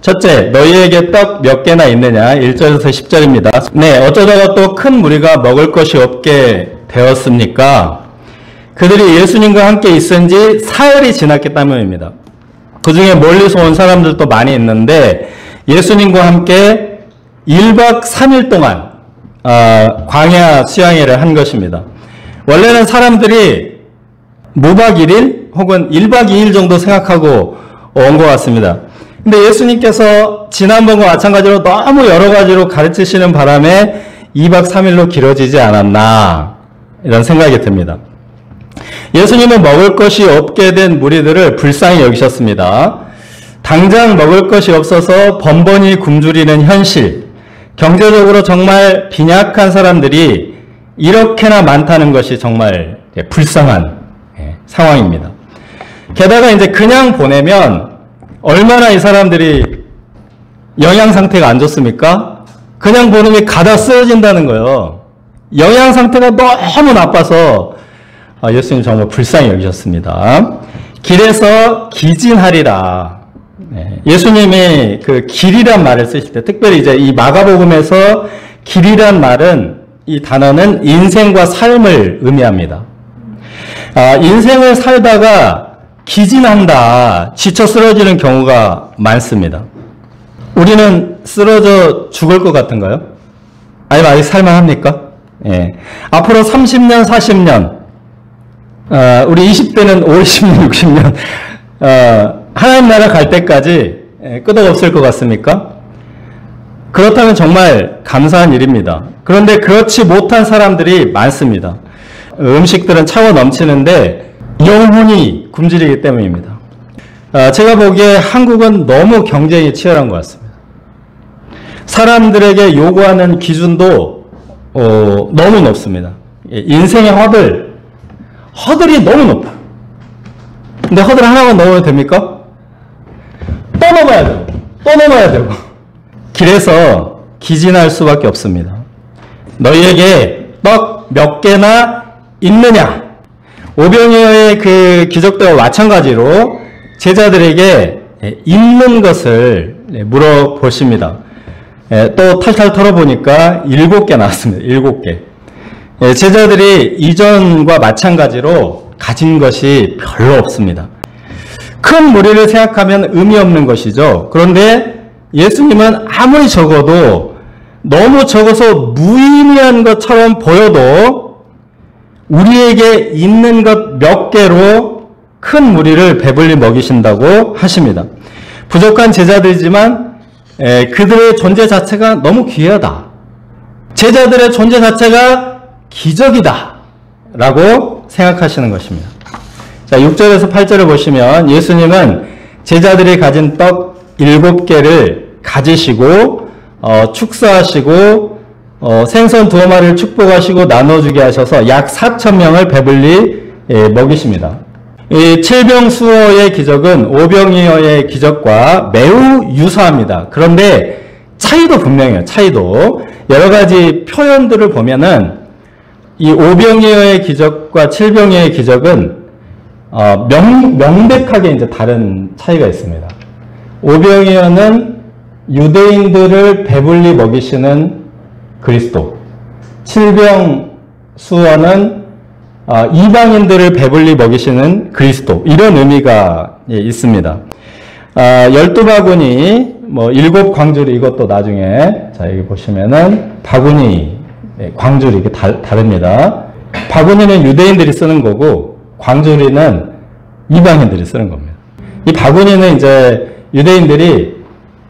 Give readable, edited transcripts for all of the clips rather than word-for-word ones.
첫째, 너희에게 떡 몇 개나 있느냐? 1절에서 10절입니다. 네, 어쩌다가 또 큰 무리가 먹을 것이 없게 되었습니까? 그들이 예수님과 함께 있은 지 사흘이 지났기 때문입니다. 그 중에 멀리서 온 사람들도 많이 있는데 예수님과 함께 1박 3일 동안 광야 수양회를 한 것입니다. 원래는 사람들이 무박 1일 혹은 1박 2일 정도 생각하고 온 것 같습니다. 근데 예수님께서 지난번과 마찬가지로 너무 여러 가지로 가르치시는 바람에 2박 3일로 길어지지 않았나 이런 생각이 듭니다. 예수님은 먹을 것이 없게 된 무리들을 불쌍히 여기셨습니다. 당장 먹을 것이 없어서 번번이 굶주리는 현실, 경제적으로 정말 빈약한 사람들이 이렇게나 많다는 것이 정말 불쌍한 상황입니다. 게다가 이제 그냥 보내면 얼마나 이 사람들이 영양 상태가 안 좋습니까? 그냥 보내면 가다 쓰러진다는 거예요. 영양 상태가 너무 나빠서 예수님 정말 불쌍히 여기셨습니다. 길에서 기진하리라. 예수님이 그 길이란 말을 쓰실 때, 특별히 이제 이 마가복음에서 길이란 말은, 이 단어는 인생과 삶을 의미합니다. 인생을 살다가 기진한다, 지쳐 쓰러지는 경우가 많습니다. 우리는 쓰러져 죽을 것 같은가요? 아니면 아직 살만합니까? 예. 앞으로 30년, 40년, 우리 20대는 50년, 60년, 하나님 나라 갈 때까지 끄덕없을 것 같습니까? 그렇다면 정말 감사한 일입니다. 그런데 그렇지 못한 사람들이 많습니다. 음식들은 차고 넘치는데 영혼이 굶주리기 때문입니다. 제가 보기에 한국은 너무 경쟁이 치열한 것 같습니다. 사람들에게 요구하는 기준도 너무 높습니다. 인생의 허들이 너무 높아. 근데 허들 하나만 넘으면 됩니까? 또 넘어야 되고, 또 넘어야 되고. 길에서 기진할 수밖에 없습니다. 너희에게 떡 몇 개나 있느냐? 오병이어의 그 기적대와 마찬가지로 제자들에게 있는 것을 물어보십니다. 또 탈탈 털어보니까 7개 나왔습니다. 7개. 제자들이 이전과 마찬가지로 가진 것이 별로 없습니다. 큰 무리를 생각하면 의미 없는 것이죠. 그런데 예수님은 아무리 적어도 너무 적어서 무의미한 것처럼 보여도 우리에게 있는 것 몇 개로 큰 무리를 배불리 먹이신다고 하십니다. 부족한 제자들이지만 그들의 존재 자체가 너무 귀하다. 제자들의 존재 자체가 기적이다 라고 생각하시는 것입니다. 자, 6절에서 8절을 보시면 예수님은 제자들이 가진 떡 7개를 가지시고 축사하시고 생선 2마리를 축복하시고 나눠주게 하셔서 약 4,000명을 배불리 먹이십니다. 이 칠병수어의 기적은 오병이어의 기적과 매우 유사합니다. 그런데 차이도 분명해요. 차이도 여러 가지 표현들을 보면은 이 오병이어의 기적과 칠병이어의 기적은 명백하게 이제 다른 차이가 있습니다. 오병이어는 유대인들을 배불리 먹이시는 그리스도, 칠병수어는 이방인들을 배불리 먹이시는 그리스도, 이런 의미가 있습니다. 12바구니, 7광주리, 이것도 나중에, 자, 여기 보시면은, 바구니, 광주리, 이게 다릅니다. 바구니는 유대인들이 쓰는 거고, 광주리는 이방인들이 쓰는 겁니다. 이 바구니는 이제 유대인들이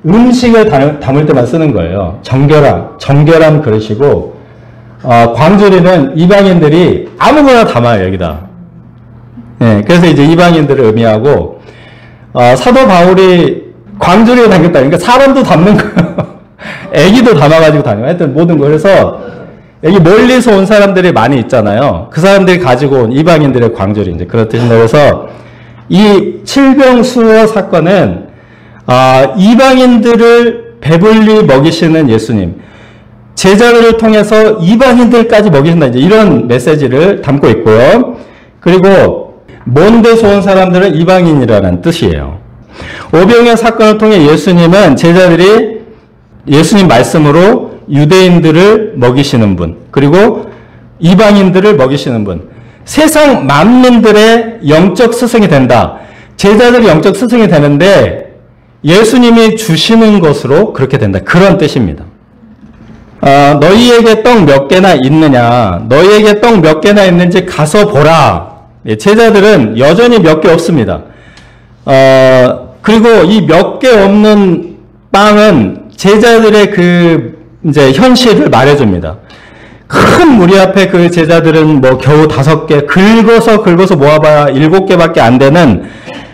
음식을 담을 때만 쓰는 거예요. 정결한 그릇이고, 광주리는 이방인들이 아무거나 담아요, 여기다. 네, 그래서 이제 이방인들을 의미하고, 사도 바울이 광주리에 담겼다. 그러니까 사람도 담는 거예요. 애기도 담아가지고 다녀요. 하여튼 모든 거. 그래서 여기 멀리서 온 사람들이 많이 있잖아요. 그 사람들이 가지고 온 이방인들의 광주리, 이제 그런 뜻인데, 그래서 이 칠병수어 사건은, 이방인들을 배불리 먹이시는 예수님, 제자들을 통해서 이방인들까지 먹이신다, 이제 이런 메시지를 담고 있고요. 그리고 먼 데서 온 사람들은 이방인이라는 뜻이에요. 오병이어 사건을 통해 예수님은 제자들이 예수님 말씀으로 유대인들을 먹이시는 분, 그리고 이방인들을 먹이시는 분, 세상 만민들의 영적 스승이 된다. 제자들이 영적 스승이 되는데 예수님이 주시는 것으로 그렇게 된다. 그런 뜻입니다. 너희에게 떡 몇 개나 있느냐? 너희에게 떡 몇 개나 있는지 가서 보라. 제자들은 여전히 몇 개 없습니다. 그리고 이 몇 개 없는 빵은 제자들의 이제 현실을 말해줍니다. 큰 무리 앞에 그 제자들은 뭐 겨우 5개, 긁어서 모아봐야 7개밖에 안 되는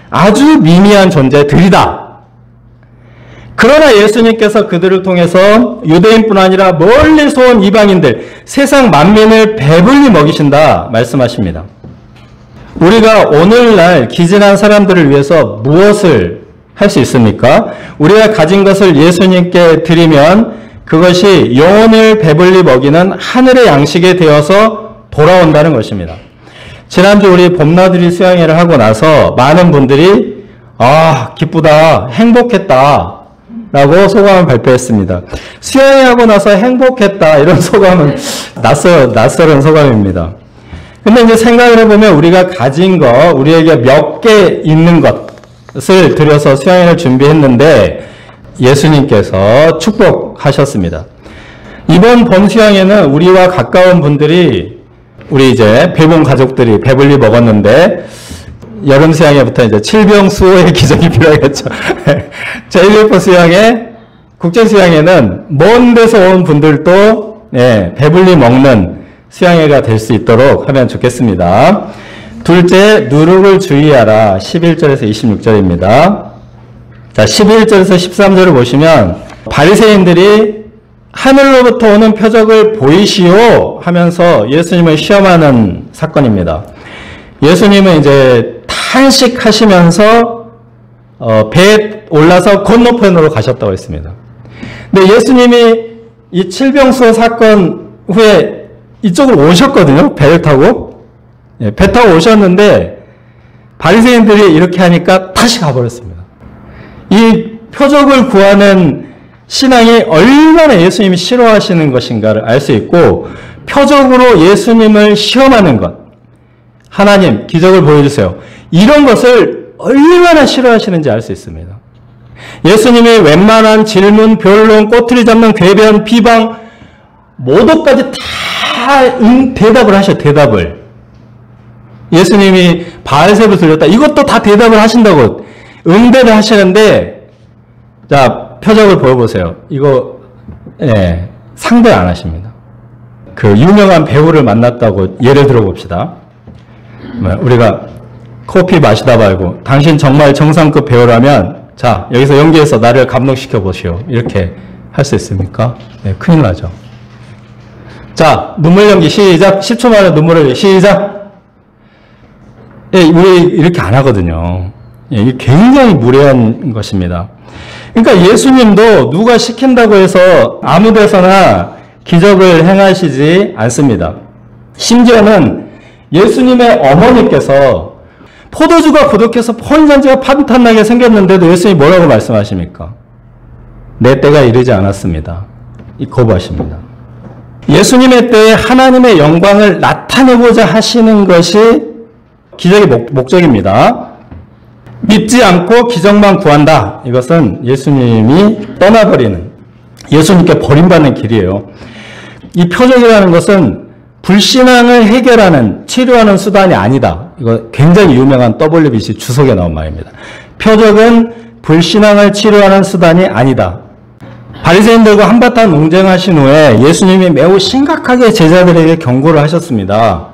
아주 미미한 존재들이다. 그러나 예수님께서 그들을 통해서 유대인뿐 아니라 멀리서 온 이방인들, 세상 만민을 배불리 먹이신다 말씀하십니다. 우리가 오늘날 기진한 사람들을 위해서 무엇을 할 수 있습니까? 우리가 가진 것을 예수님께 드리면 그것이 영혼을 배불리 먹이는 하늘의 양식이 되어서 돌아온다는 것입니다. 지난주 우리 봄나들이 수양회를 하고 나서 많은 분들이 기쁘다, 행복했다 라고 소감을 발표했습니다. 수양회하고 나서 행복했다 이런 소감은 낯설은 소감입니다. 근데 이제 생각을 해보면 우리가 가진 거, 우리에게 몇 개 있는 것을 들여서 수양회를 준비했는데 예수님께서 축복하셨습니다. 이번 봄 수양회는 우리와 가까운 분들이 우리 이제 배봉 가족들이 배불리 먹었는데 여름 수양회부터 이제 칠병수호의 기적이 필요하겠죠. 제1일포 수양회, 국제 수양회는 먼 데서 온 분들도 배불리 먹는 수양회가 될 수 있도록 하면 좋겠습니다. 둘째, 누룩을 주의하라. 11절에서 26절입니다. 자, 11절에서 13절을 보시면 바리새인들이 하늘로부터 오는 표적을 보이시오 하면서 예수님을 시험하는 사건입니다. 예수님은 이제 탄식하시면서 배에 올라서 건너편으로 가셨다고 했습니다. 근데 예수님이 이 칠병수호 사건 후에 이쪽으로 오셨거든요. 배를 타고. 배 타고 오셨는데 바리새인들이 이렇게 하니까 다시 가버렸습니다. 이 표적을 구하는 신앙이 얼마나 예수님이 싫어하시는 것인가를 알 수 있고, 표적으로 예수님을 시험하는 것, 하나님 기적을 보여주세요, 이런 것을 얼마나 싫어하시는지 알 수 있습니다. 예수님이 웬만한 질문, 변론, 꼬투리 잡는 궤변, 비방 모두까지 다 대답을 하셔. 대답을. 예수님이 바알세불 들렸다, 이것도 다 대답을 하신다고 응대를 하시는데, 자, 표적을 보여보세요. 이거 상대 안 하십니다. 그 유명한 배우를 만났다고 예를 들어봅시다. 우리가 커피 마시다 말고 당신 정말 정상급 배우라면 자, 여기서 연기해서 나를 감동시켜 보시오, 이렇게 할 수 있습니까? 큰일 나죠. 자, 눈물 연기 시작. 10초 만에 눈물을 시작. 우리 이렇게 안 하거든요. 이게 굉장히 무례한 것입니다. 그러니까 예수님도 누가 시킨다고 해서 아무 데서나 기적을 행하시지 않습니다. 심지어는 예수님의 어머니께서 포도주가 부족해서 혼잔지가 파탄나게 생겼는데도 예수님이 뭐라고 말씀하십니까? 내 때가 이르지 않았습니다. 거부하십니다. 예수님의 때에 하나님의 영광을 나타내고자 하시는 것이 기적의 목적입니다. 믿지 않고 기적만 구한다. 이것은 예수님이 떠나버리는, 예수님께 버림받는 길이에요. 이 표적이라는 것은 불신앙을 해결하는, 치료하는 수단이 아니다. 이거 굉장히 유명한 WBC 주석에 나온 말입니다. 표적은 불신앙을 치료하는 수단이 아니다. 바리새인들과 한바탕 논쟁하신 후에 예수님이 매우 심각하게 제자들에게 경고를 하셨습니다.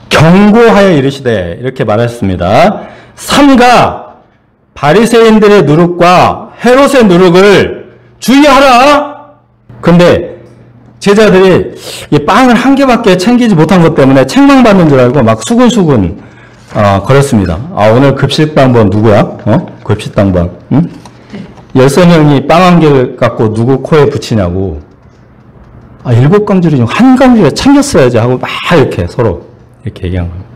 경고하여 이르시되, 이렇게 말하셨습니다. 삼가 바리새인들의 누룩과 헤롯의 누룩을 주의하라. 근데 제자들이 이 빵을 한 개밖에 챙기지 못한 것 때문에 책망받는 줄 알고 막 수근수근 걸었습니다. 오늘 급식당번 누구야? 급식당번. 응? 13명이 빵 한 개를 갖고 누구 코에 붙이냐고. 7강줄이 중 한 강줄에 챙겼어야지 하고 막 이렇게 서로 이렇게 얘기한 겁니다.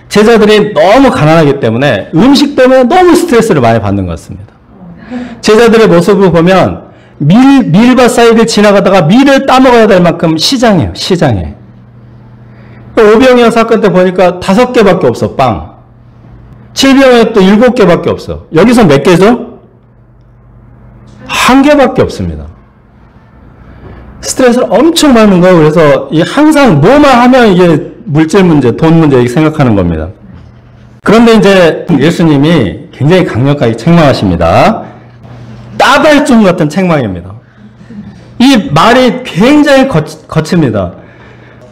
제자들이 너무 가난하기 때문에 음식 때문에 너무 스트레스를 많이 받는 것 같습니다. 제자들의 모습을 보면 밀밭 사이를 지나가다가 밀을 따먹어야 될 만큼 시장이에요. 시장에. 오병이어 사건 때 보니까 5개밖에 없어. 빵. 칠병에 또 7개밖에 없어. 여기서 몇 개죠? 1개밖에 없습니다. 스트레스를 엄청 받는 거예요. 그래서 항상 뭐만 하면 이게 물질 문제, 돈 문제 이렇게 생각하는 겁니다. 그런데 이제 예수님이 굉장히 강력하게 책망하십니다. 따발총 같은 책망입니다. 이 말이 굉장히 거칩니다.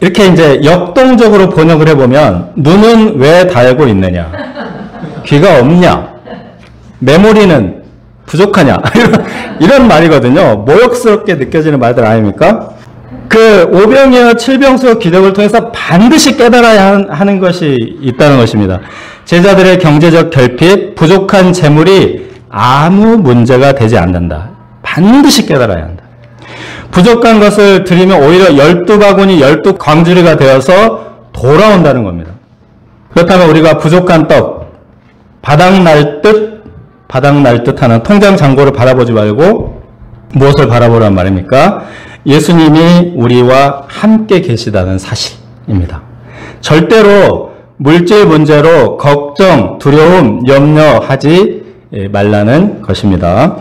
이렇게 이제 역동적으로 번역을 해보면 눈은 왜 달고 있느냐? 귀가 없냐? 메모리는 부족하냐? 이런 말이거든요. 모욕스럽게 느껴지는 말들 아닙니까? 그 오병이어 칠병수 기적을 통해서 반드시 깨달아야 하는 것이 있다는 것입니다. 제자들의 경제적 결핍, 부족한 재물이 아무 문제가 되지 않는다. 반드시 깨달아야 한다. 부족한 것을 드리면 오히려 12바구니 12광주리가 되어서 돌아온다는 겁니다. 그렇다면 우리가 부족한 떡, 바닥날 듯 하는 통장 잔고를 바라보지 말고 무엇을 바라보란 말입니까? 예수님이 우리와 함께 계시다는 사실입니다. 절대로 물질 문제로 걱정, 두려움, 염려하지 말라는 것입니다.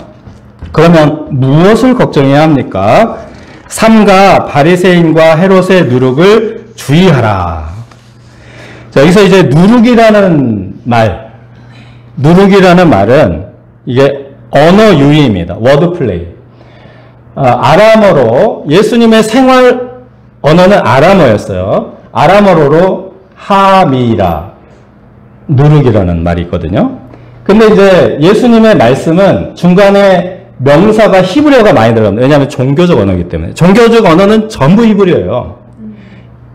그러면 무엇을 걱정해야 합니까? 삼가 바리새인과 헤롯의 누룩을 주의하라. 자, 여기서 이제 누룩이라는 말은 이게 언어 유희입니다. 워드 플레이. 아람어로 예수님의 생활 언어는 아람어였어요. 아람어로 하미라 누룩이라는 말이 있거든요. 근데 이제 예수님의 말씀은 중간에 명사가 히브리어가 많이 들어갑니다. 왜냐하면 종교적 언어이기 때문에. 종교적 언어는 전부 히브리어예요.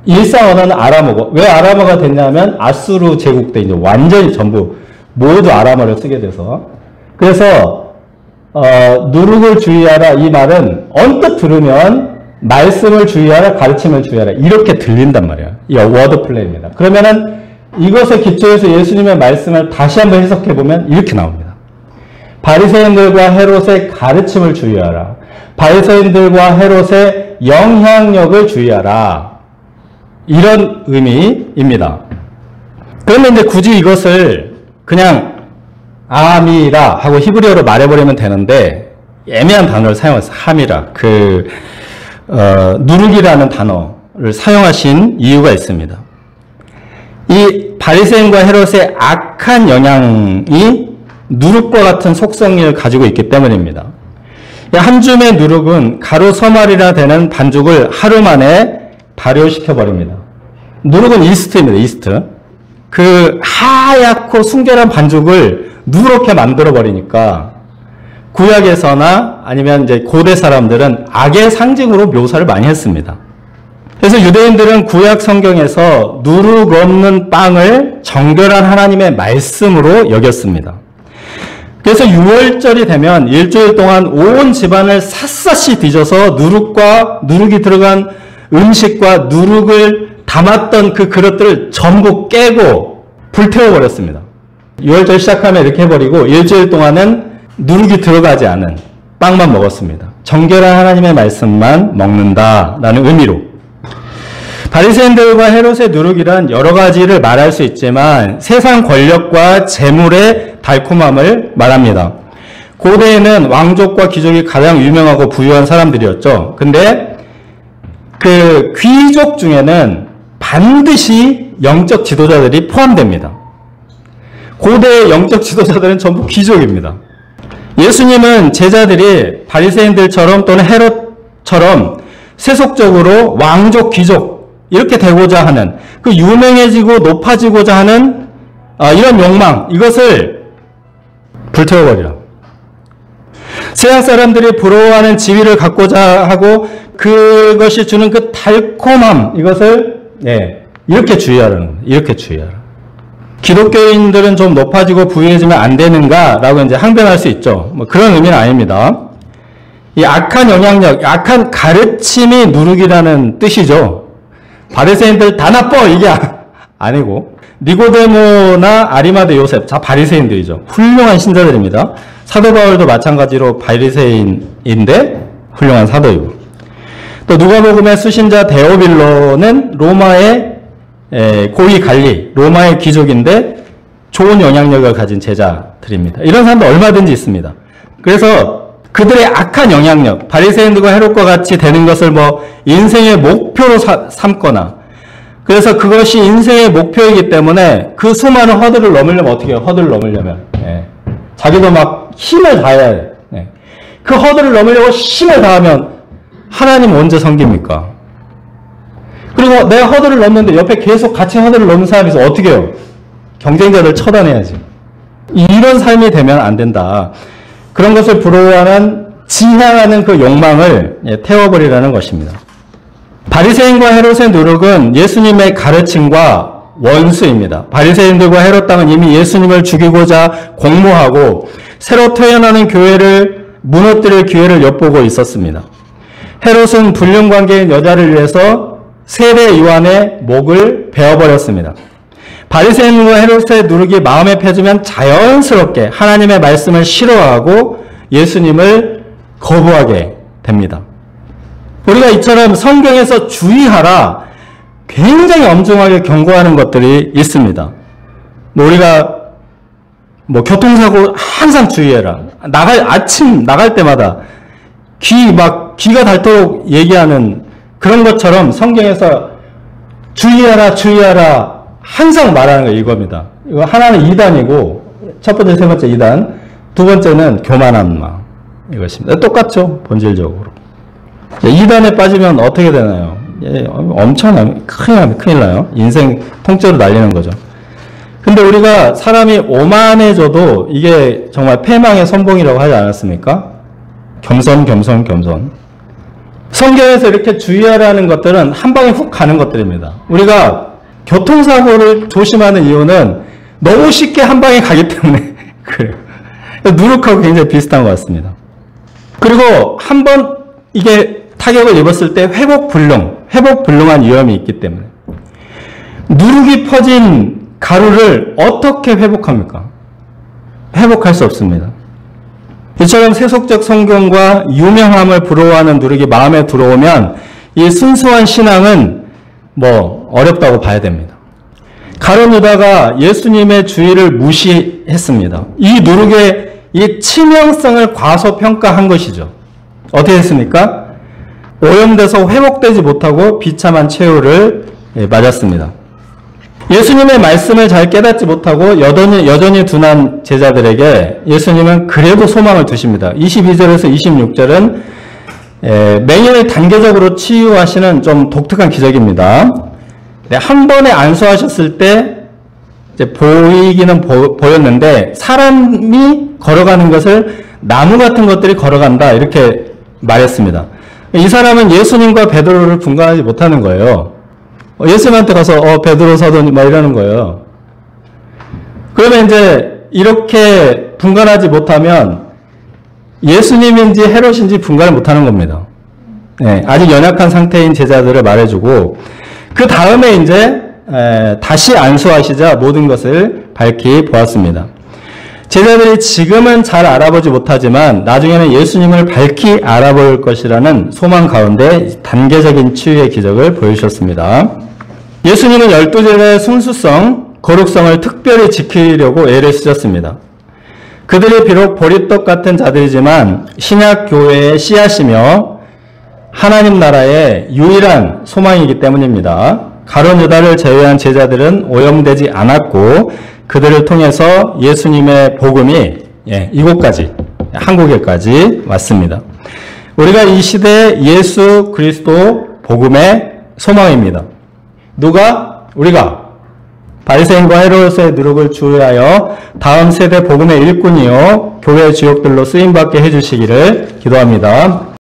일상 언어는 아람어고, 왜 아람어가 됐냐면 아수르 제국 때 이제 완전히 전부 모두 아람어를 쓰게 돼서. 그래서 누룩을 주의하라 이 말은 언뜻 들으면 말씀을 주의하라, 가르침을 주의하라 이렇게 들린단 말이에요. 이 워드 플레이입니다. 그러면은 이것에 기초해서 예수님의 말씀을 다시 한번 해석해 보면 이렇게 나옵니다. 바리새인들과 헤롯의 가르침을 주의하라. 바리새인들과 헤롯의 영향력을 주의하라. 이런 의미입니다. 그러면 이제 굳이 이것을 그냥 아미라 하고 히브리어로 말해버리면 되는데 애매한 단어를 사용해서 하미라, 누룩이라는 단어를 사용하신 이유가 있습니다. 이 바리새인과 헤롯의 악한 영향이 누룩과 같은 속성을 가지고 있기 때문입니다. 한 줌의 누룩은 가루 서말이나 되는 반죽을 하루 만에 발효시켜 버립니다. 누룩은 이스트입니다. 이스트. 그 하얗고 순결한 반죽을 누렇게 만들어 버리니까 구약에서나 아니면 이제 고대 사람들은 악의 상징으로 묘사를 많이 했습니다. 그래서 유대인들은 구약 성경에서 누룩 없는 빵을 정결한 하나님의 말씀으로 여겼습니다. 그래서 6월절이 되면 일주일 동안 온 집안을 샅샅이 뒤져서 누룩이 들어간 음식과 누룩을 담았던 그 그릇들을 전부 깨고 불태워버렸습니다. 6월절 시작하면 이렇게 해버리고 일주일 동안은 누룩이 들어가지 않은 빵만 먹었습니다. 정결한 하나님의 말씀만 먹는다라는 의미로. 바리새인들과 헤롯의 누룩이란 여러 가지를 말할 수 있지만 세상 권력과 재물의 달콤함을 말합니다. 고대에는 왕족과 귀족이 가장 유명하고 부유한 사람들이었죠. 근데 그 귀족 중에는 반드시 영적 지도자들이 포함됩니다. 고대의 영적 지도자들은 전부 귀족입니다. 예수님은 제자들이 바리새인들처럼 또는 헤롯처럼 세속적으로 왕족, 귀족 이렇게 되고자 하는 그 유명해지고 높아지고자 하는 이런 욕망, 이것을 불태워버리라. 세상 사람들이 부러워하는 지위를 갖고자 하고 그것이 주는 그 달콤함, 이것을 이렇게 주의하라는 겁니다. 이렇게 주의하라. 기독교인들은 좀 높아지고 부유해지면 안 되는가라고 이제 항변할 수 있죠. 뭐 그런 의미는 아닙니다. 이 악한 영향력, 악한 가르침이 누룩이라는 뜻이죠. 바리새인들 다 나빠 이게 아니고 니고데모나 아리마대 요셉, 다 바리새인들이죠. 훌륭한 신자들입니다. 사도 바울도 마찬가지로 바리새인인데 훌륭한 사도이고, 또 누가복음의 수신자 데오빌로는 로마의 고위 관리, 로마의 귀족인데 좋은 영향력을 가진 제자들입니다. 이런 사람도 얼마든지 있습니다. 그래서 그들의 악한 영향력, 바리새인들과 헤롯과 같이 되는 것을 뭐 인생의 목표로 삼거나, 그래서 그것이 인생의 목표이기 때문에 그 수많은 허들을 넘으려면 어떻게 해요? 허들을 넘으려면 자기도 막 힘을 다해야 해요. 그 허들을 넘으려고 힘을 다하면 하나님 언제 섬깁니까? 그리고 내가 허들을 넘는데 옆에 계속 같이 허들을 넘는 사람이 있어 어떻게 해요? 경쟁자들 처단해야지. 이런 삶이 되면 안 된다. 그런 것을 부러워하는 지향하는 그 욕망을 태워버리라는 것입니다. 바리새인과 헤롯의 누룩은 예수님의 가르침과 원수입니다. 바리새인들과 헤롯 당은 이미 예수님을 죽이고자 공모하고 새로 태어나는 교회를 무너뜨릴 기회를 엿보고 있었습니다. 헤롯은 불륜관계인 여자를 위해서 세례 요한의 목을 베어버렸습니다. 바리새인과 헤롯의 누룩이 마음에 펴지면 자연스럽게 하나님의 말씀을 싫어하고 예수님을 거부하게 됩니다. 우리가 이처럼 성경에서 주의하라 굉장히 엄중하게 경고하는 것들이 있습니다. 우리가 교통사고 항상 주의해라. 아침 나갈 때마다 귀가 닳도록 얘기하는 그런 것처럼 성경에서 주의하라 항상 말하는 거 이겁니다. 이거 하나는 2단이고 첫 번째, 세 번째 2단, 두 번째는 교만한 마음 이것입니다. 똑같죠, 본질적으로. 2단에 빠지면 어떻게 되나요? 엄청나요. 큰일 나요. 인생 통째로 날리는 거죠. 근데 우리가 사람이 오만해져도 이게 정말 패망의 선봉이라고 하지 않았습니까? 겸손. 성경에서 이렇게 주의하라는 것들은 한 방에 훅 가는 것들입니다. 우리가 교통사고를 조심하는 이유는 너무 쉽게 한 방에 가기 때문에 그래요. 누룩하고 굉장히 비슷한 것 같습니다. 그리고 한번 이게 타격을 입었을 때 회복불능한 위험이 있기 때문에 누룩이 퍼진 가루를 어떻게 회복합니까? 회복할 수 없습니다. 이처럼 세속적 성경과 유명함을 부러워하는 누룩이 마음에 들어오면 이 순수한 신앙은 어렵다고 봐야 됩니다. 가룟 유다가 예수님의 주의를 무시했습니다. 이 누룩의 이 치명성을 과소평가한 것이죠. 어떻게 했습니까? 오염돼서 회복되지 못하고 비참한 최후를 맞았습니다. 예수님의 말씀을 잘 깨닫지 못하고 여전히 둔한 제자들에게 예수님은 그래도 소망을 두십니다. 22절에서 26절은 맹인을 단계적으로 치유하시는 좀 독특한 기적입니다. 한 번에 안수하셨을 때 이제 보이기는 보였는데 사람이 걸어가는 것을 나무 같은 것들이 걸어간다 이렇게 말했습니다. 이 사람은 예수님과 베드로를 분간하지 못하는 거예요. 예수님한테 가서 베드로 사도니 이러는 거예요. 그러면 이제 이렇게 분간하지 못하면 예수님인지 헤롯인지 분간을 못하는 겁니다. 아직 연약한 상태인 제자들을 말해주고 그 다음에 이제 다시 안수하시자 모든 것을 밝히 보았습니다. 제자들이 지금은 잘 알아보지 못하지만 나중에는 예수님을 밝히 알아볼 것이라는 소망 가운데 단계적인 치유의 기적을 보여주셨습니다. 예수님은 12제자의 순수성, 거룩성을 특별히 지키려고 애를 쓰셨습니다. 그들이 비록 보리떡 같은 자들이지만 신약 교회의 씨앗이며 하나님 나라의 유일한 소망이기 때문입니다. 가룟 유다를 제외한 제자들은 오염되지 않았고 그들을 통해서 예수님의 복음이 이곳까지 한국에까지 왔습니다. 우리가 이 시대의 예수 그리스도 복음의 소망입니다. 우리가 바리새인과 헤롯의 누룩을 주의하여 다음 세대 복음의 일꾼이요 교회 주역들로 쓰임받게 해주시기를 기도합니다.